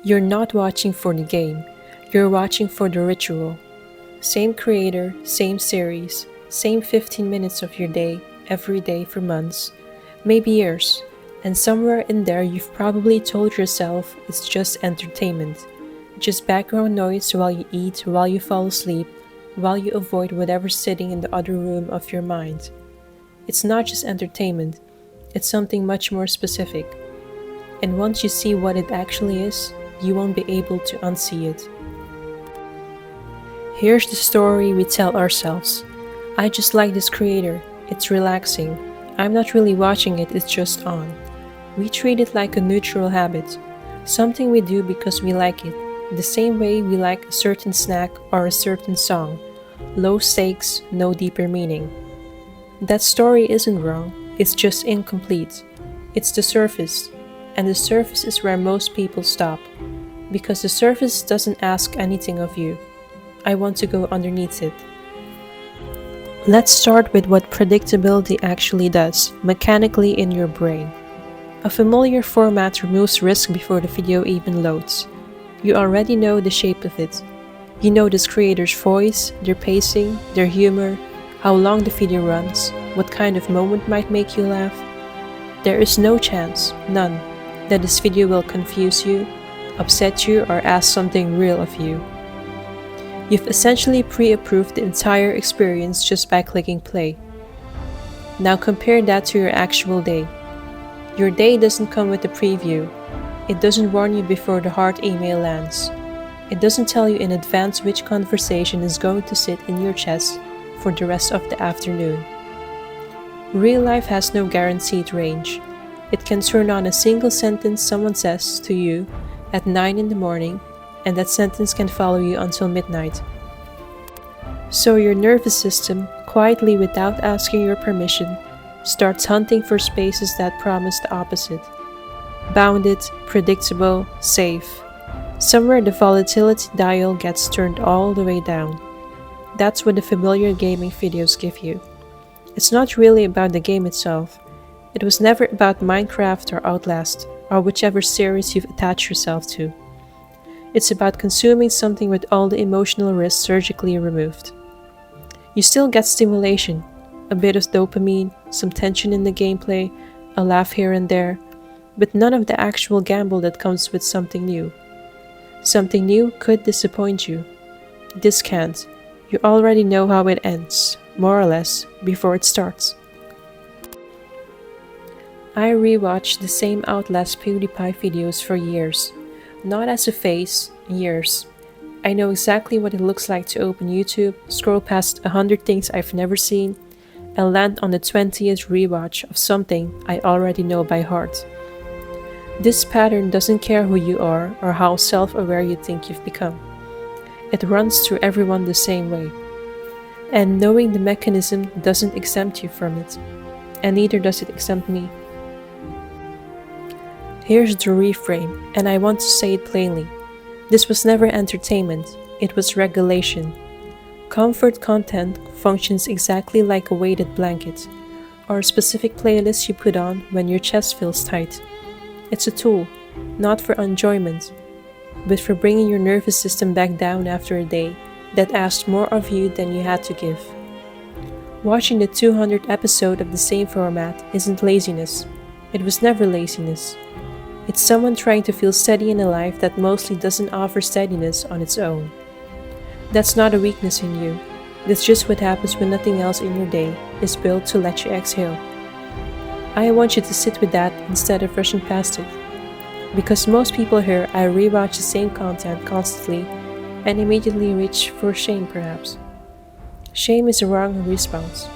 You're not watching for the game, you're watching for the ritual. Same creator, same series, same 15 minutes of your day, every day for months, maybe years. And somewhere in there, you've probably told yourself it's just entertainment, just background noise while you eat, while you fall asleep, while you avoid whatever's sitting in the other room of your mind. It's not just entertainment, it's something much more specific. And once you see what it actually is, you won't be able to unsee it. Here's the story we tell ourselves. I just like this creator, it's relaxing. I'm not really watching it, it's just on. We treat it like a neutral habit, something we do because we like it, the same way we like a certain snack or a certain song. Low stakes, no deeper meaning. That story isn't wrong, it's just incomplete. It's the surface, and the surface is where most people stop, because the surface doesn't ask anything of you. I want to go underneath it. Let's start with what predictability actually does, mechanically in your brain. A familiar format removes risk before the video even loads. You already know the shape of it. You know this creator's voice, their pacing, their humor, how long the video runs, what kind of moment might make you laugh. There is no chance, none, that this video will confuse you, upset you, or ask something real of you. You've essentially pre-approved the entire experience just by clicking play. Now compare that to your actual day. Your day doesn't come with a preview. It doesn't warn you before the hard email lands. It doesn't tell you in advance which conversation is going to sit in your chest for the rest of the afternoon. Real life has no guaranteed range. It can turn on a single sentence someone says to you at 9 in the morning, and that sentence can follow you until midnight. So your nervous system, quietly without asking your permission, starts hunting for spaces that promise the opposite. Bounded, predictable, safe. Somewhere the volatility dial gets turned all the way down. That's what the familiar gaming videos give you. It's not really about the game itself. It was never about Minecraft or Outlast, or whichever series you've attached yourself to. It's about consuming something with all the emotional risk surgically removed. You still get stimulation, a bit of dopamine, some tension in the gameplay, a laugh here and there, but none of the actual gamble that comes with something new. Something new could disappoint you. This can't. You already know how it ends, more or less, before it starts. I rewatched the same Outlast PewDiePie videos for years. Not as a phase, years. I know exactly what it looks like to open YouTube, scroll past 100 things I've never seen, and land on the 20th rewatch of something I already know by heart. This pattern doesn't care who you are or how self-aware you think you've become. It runs through everyone the same way. And knowing the mechanism doesn't exempt you from it, and neither does it exempt me. Here's the reframe, and I want to say it plainly. This was never entertainment, it was regulation. Comfort content functions exactly like a weighted blanket, or a specific playlist you put on when your chest feels tight. It's a tool, not for enjoyment, but for bringing your nervous system back down after a day that asked more of you than you had to give. Watching the 200th episode of the same format isn't laziness. It was never laziness. It's someone trying to feel steady in a life that mostly doesn't offer steadiness on its own. That's not a weakness in you. That's just what happens when nothing else in your day is built to let you exhale. I want you to sit with that instead of rushing past it. Because most people here, I rewatch the same content constantly and immediately reach for shame perhaps. Shame is a wrong response.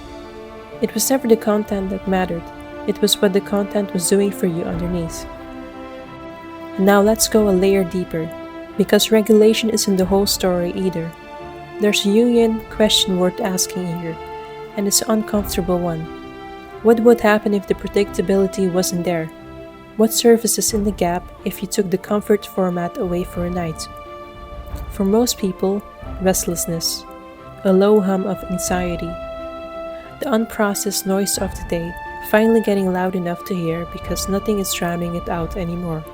It was never the content that mattered. It was what the content was doing for you underneath. Now let's go a layer deeper, because regulation isn't the whole story either. There's a Jungian question worth asking here, and it's an uncomfortable one. What would happen if the predictability wasn't there? What surfaces in the gap if you took the comfort format away for a night? For most people, restlessness, a low hum of anxiety, the unprocessed noise of the day finally getting loud enough to hear because nothing is drowning it out anymore.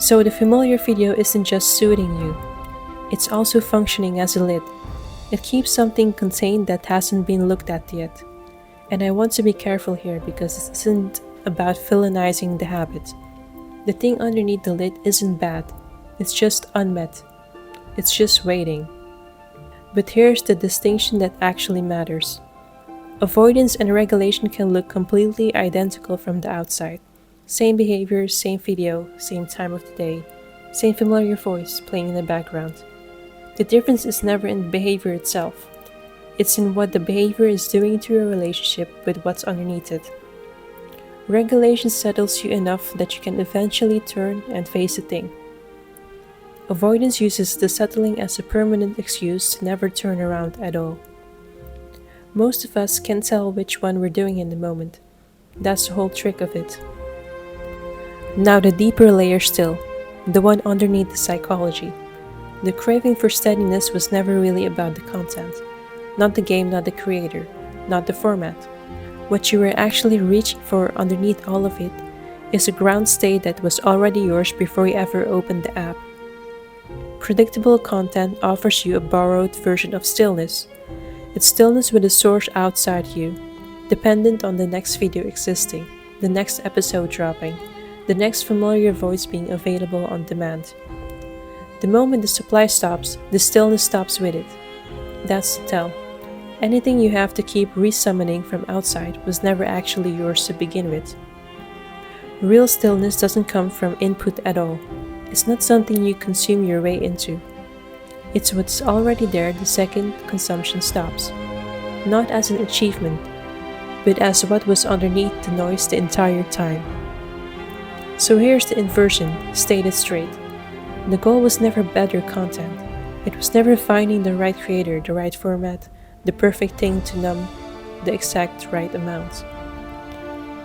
So the familiar video isn't just suiting you, it's also functioning as a lid. It keeps something contained that hasn't been looked at yet. And I want to be careful here because this isn't about villainizing the habit. The thing underneath the lid isn't bad, it's just unmet. It's just waiting. But here's the distinction that actually matters. Avoidance and regulation can look completely identical from the outside. Same behavior, same video, same time of the day, same familiar voice playing in the background. The difference is never in the behavior itself. It's in what the behavior is doing to your relationship with what's underneath it. Regulation settles you enough that you can eventually turn and face the thing. Avoidance uses the settling as a permanent excuse to never turn around at all. Most of us can tell which one we're doing in the moment. That's the whole trick of it. Now the deeper layer still, the one underneath the psychology. The craving for steadiness was never really about the content. Not the game, not the creator, not the format. What you were actually reaching for underneath all of it is a ground state that was already yours before you ever opened the app. Predictable content offers you a borrowed version of stillness. It's stillness with a source outside you, dependent on the next video existing, the next episode dropping, the next familiar voice being available on demand. The moment the supply stops, the stillness stops with it. That's the tell. Anything you have to keep resummoning from outside was never actually yours to begin with. Real stillness doesn't come from input at all. It's not something you consume your way into. It's what's already there the second consumption stops. Not as an achievement, but as what was underneath the noise the entire time. So here's the inversion, stated straight. The goal was never better content. It was never finding the right creator, the right format, the perfect thing to numb the exact right amount.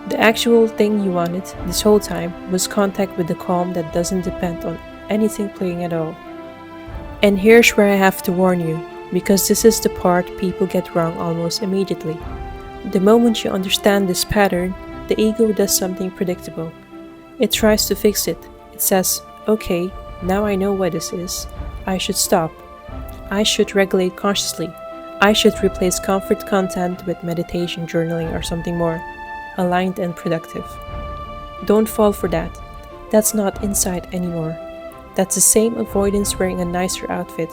The actual thing you wanted this whole time was contact with the calm that doesn't depend on anything playing at all. And here's where I have to warn you, because this is the part people get wrong almost immediately. The moment you understand this pattern, the ego does something predictable. It tries to fix it. It says, okay, now I know what this is. I should stop. I should regulate consciously. I should replace comfort content with meditation, journaling, or something more aligned and productive. Don't fall for that. That's not insight anymore. That's the same avoidance wearing a nicer outfit.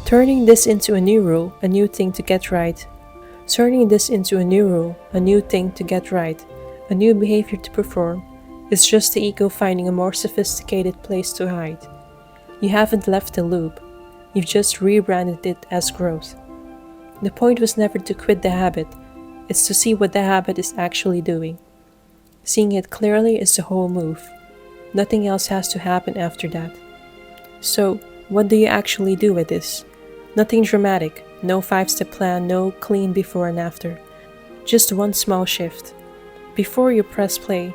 Turning this into a new rule, a new thing to get right. Turning this into a new rule, a new thing to get right, a new behavior to perform, is just the ego finding a more sophisticated place to hide. You haven't left the loop. You've just rebranded it as growth. The point was never to quit the habit. It's to see what the habit is actually doing. Seeing it clearly is the whole move. Nothing else has to happen after that. So, what do you actually do with this? Nothing dramatic, no 5-step plan, no clean before and after. Just one small shift. Before you press play,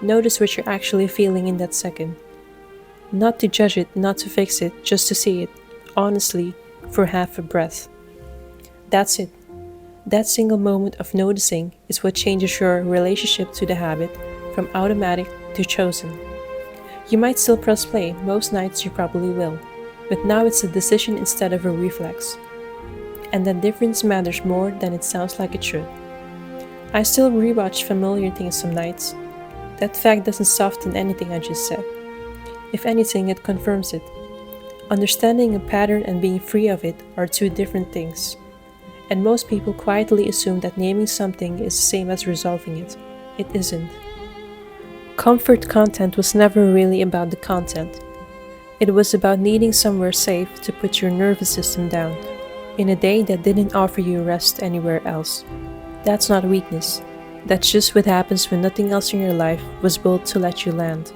notice what you're actually feeling in that second. Not to judge it, not to fix it, just to see it, honestly, for half a breath. That's it. That single moment of noticing is what changes your relationship to the habit from automatic to chosen. You might still press play, most nights you probably will, but now it's a decision instead of a reflex. And that difference matters more than it sounds like it should. I still rewatch familiar things some nights. That fact doesn't soften anything I just said. If anything, it confirms it. Understanding a pattern and being free of it are two different things. And most people quietly assume that naming something is the same as resolving it. It isn't. Comfort content was never really about the content. It was about needing somewhere safe to put your nervous system down, in a day that didn't offer you rest anywhere else. That's not weakness. That's just what happens when nothing else in your life was built to let you land.